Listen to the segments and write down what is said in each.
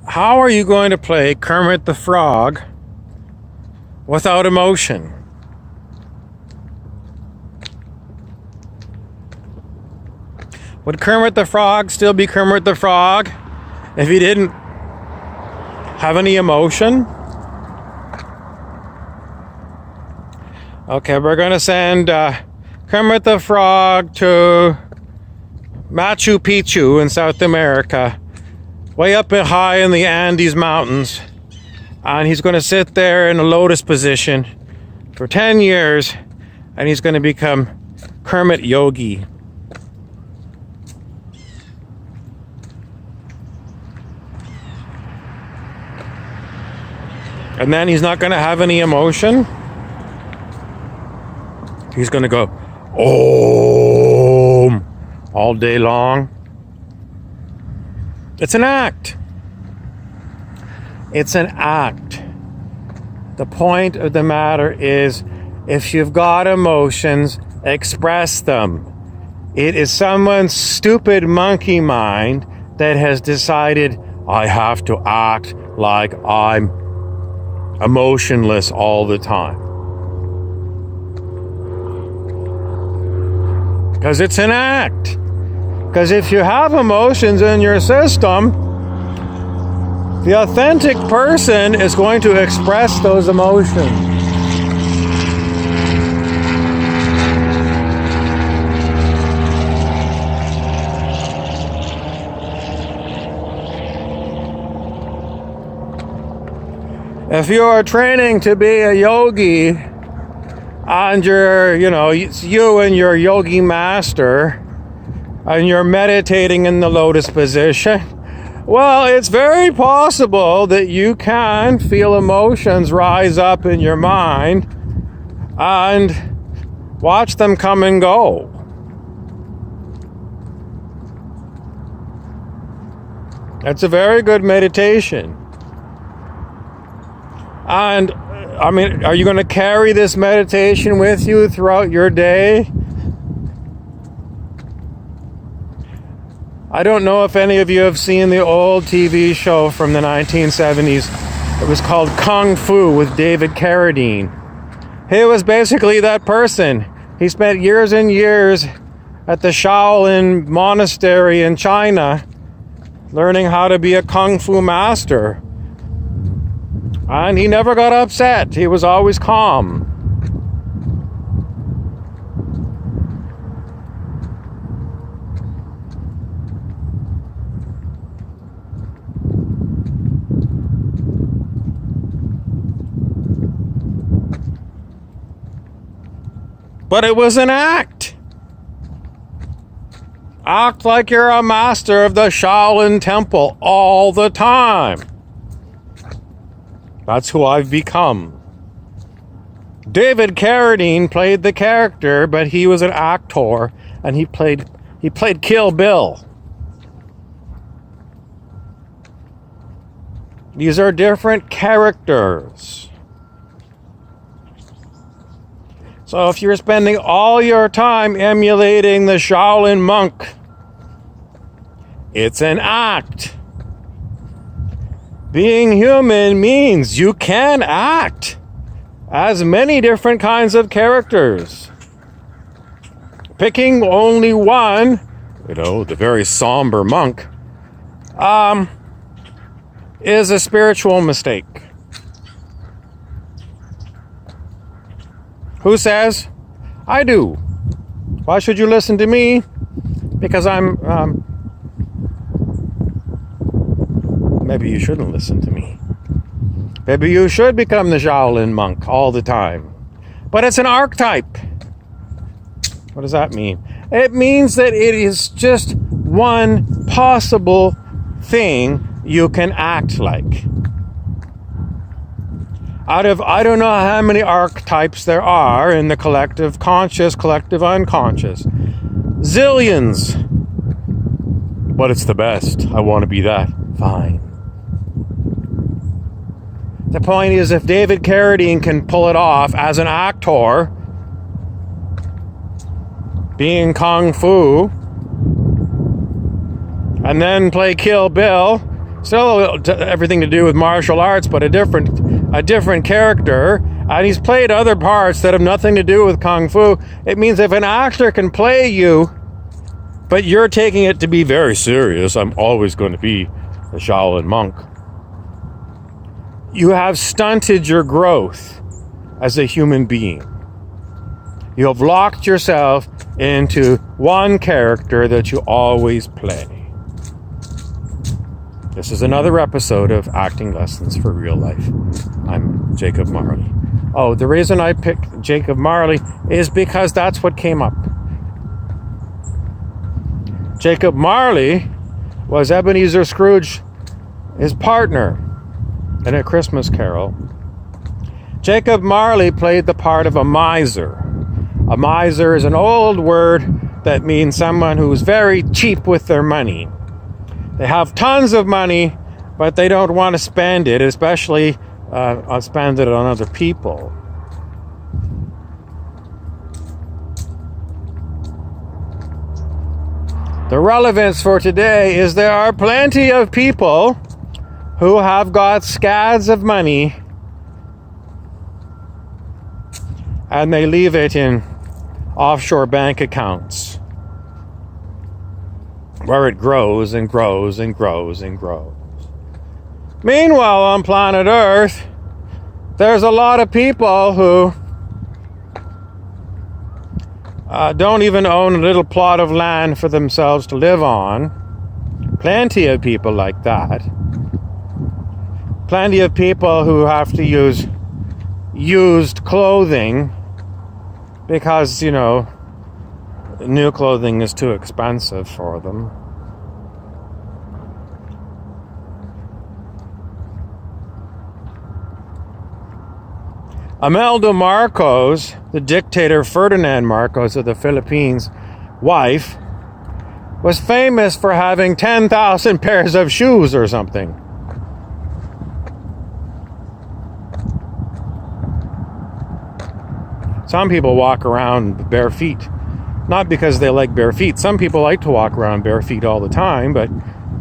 How are you going to play Kermit the Frog without emotion? Would Kermit the Frog still be Kermit the Frog if he didn't have any emotion? Okay, we're going to send Kermit the Frog to Machu Picchu in South America, way up high in the Andes Mountains. And he's going to sit there in a lotus position for 10 years, and he's going to become Kermit Yogi. And then he's not going to have any emotion. He's going to go, Om, all day long. It's an act. It's an act. The point of the matter is, if you've got emotions, express them. It is someone's stupid monkey mind that has decided, I have to act like I'm emotionless all the time. Because it's an act. Because if you have emotions in your system, the authentic person is going to express those emotions. If you are training to be a yogi and it's you and your yogi master and you're meditating in the lotus position, well, it's very possible that you can feel emotions rise up in your mind and watch them come and go. It's a very good meditation. And, are you going to carry this meditation with you throughout your day? I don't know if any of you have seen the old TV show from the 1970s. It was called Kung Fu with David Carradine. He was basically that person. He spent years and years at the Shaolin monastery in China learning how to be a Kung Fu master. And he never got upset. He was always calm. But it was an act. Act like you're a master of the Shaolin temple all the time. That's who I've become. David Carradine played the character, but he was an actor, and he played Kill Bill. These are different characters. So if you're spending all your time emulating the Shaolin monk, it's an act. Being human means you can act as many different kinds of characters. Picking only one, the very somber monk, is a spiritual mistake. Who says? I do. Why should you listen to me? Because I'm... Maybe you shouldn't listen to me. Maybe you should become the Shaolin monk all the time. But it's an archetype. What does that mean? It means that it is just one possible thing you can act like. Out of I don't know how many archetypes there are in the collective conscious, collective unconscious. Zillions. But it's the best. I want to be that. Fine. The point is, if David Carradine can pull it off as an actor, being Kung Fu, and then play Kill Bill, Still everything to do with martial arts, but a different character. And he's played other parts that have nothing to do with Kung Fu. It means if an actor can play you, but you're taking it to be very serious, I'm always going to be a Shaolin monk, you have stunted your growth as a human being. You have locked yourself into one character that you always play. This is another episode of Acting Lessons for Real Life. I'm Jacob Marley. Oh, the reason I picked Jacob Marley is because that's what came up. Jacob Marley was Ebenezer Scrooge, his partner in A Christmas Carol. Jacob Marley played the part of a miser. A miser is an old word that means someone who's very cheap with their money. They have tons of money, but they don't want to spend it, especially spend it on other people. The relevance for today is there are plenty of people who have got scads of money and they leave it in offshore bank accounts where it grows and grows and grows and grows. Meanwhile, on planet Earth, there's a lot of people who don't even own a little plot of land for themselves to live on. Plenty of people like that. Plenty of people who have to use used clothing because, new clothing is too expensive for them. Imelda Marcos, the dictator Ferdinand Marcos of the Philippines' wife, was famous for having 10,000 pairs of shoes or something. Some people walk around bare feet. Not because they like bare feet. Some people like to walk around bare feet all the time, but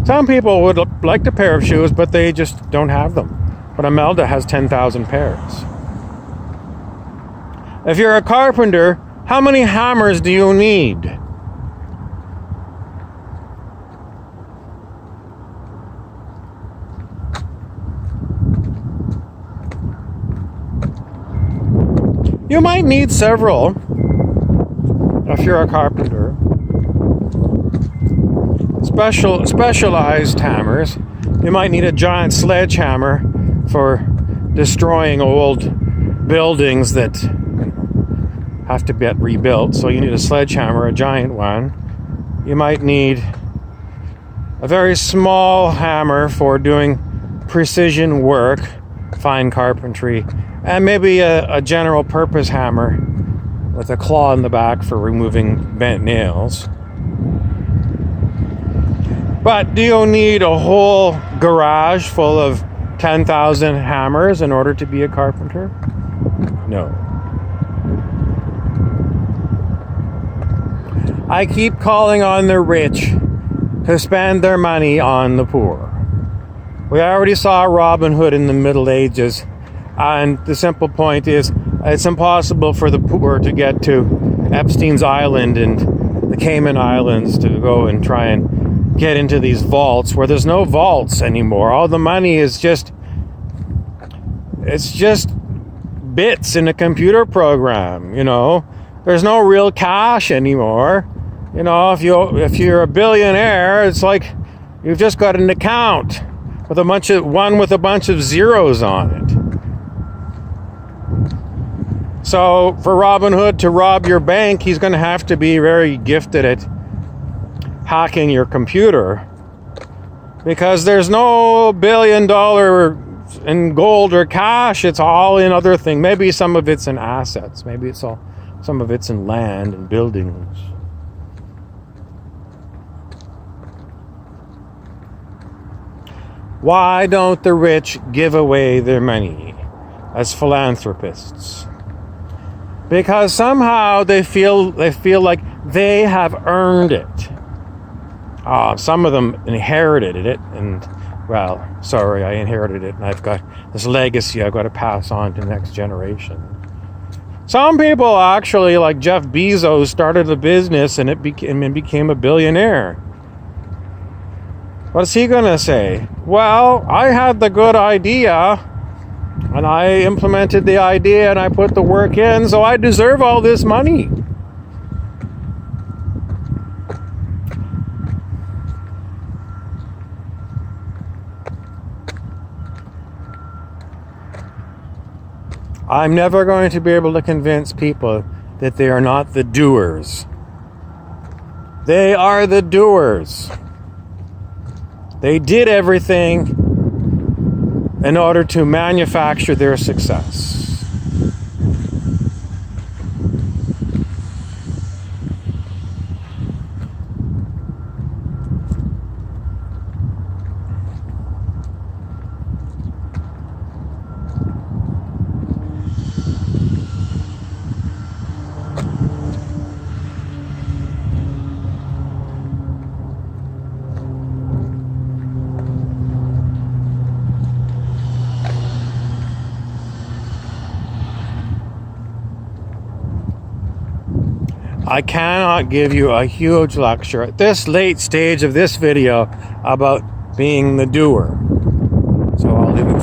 some people would like a pair of shoes, but they just don't have them. But Imelda has 10,000 pairs. If you're a carpenter, how many hammers do you need? You might need several if you're a carpenter. Specialized hammers. You might need a giant sledgehammer for destroying old buildings that have to get rebuilt. So you need a sledgehammer, a giant one. You might need a very small hammer for doing precision work, fine carpentry, and maybe a general purpose hammer with a claw in the back for removing bent nails. But do you need a whole garage full of 10,000 hammers in order to be a carpenter? No. I keep calling on the rich to spend their money on the poor. We already saw Robin Hood in the Middle Ages, and the simple point is it's impossible for the poor to get to Epstein's Island and the Cayman Islands to go and try and get into these vaults where there's no vaults anymore. All the money is just bits in a computer program, There's no real cash anymore. If you're a billionaire, it's like you've just got an account with a bunch of zeros on it. So for Robin Hood to rob your bank, he's going to have to be very gifted at hacking your computer, because there's no $1 billion in gold or cash. It's all in other things. Maybe some of it's in assets. Maybe some of it's in land and buildings. Why don't the rich give away their money as philanthropists? Because somehow they feel like they have earned it. Some of them inherited it and Well, sorry, I inherited it, and I've got this legacy I've got to pass on to the next generation. Some people actually, like Jeff Bezos, started a business and it became a billionaire. What's he gonna say? Well, I had the good idea, and I implemented the idea, and I put the work in, so I deserve all this money. I'm never going to be able to convince people that they are not the doers. They are the doers. They did everything in order to manufacture their success. I cannot give you a huge lecture at this late stage of this video about being the doer. So I'll leave it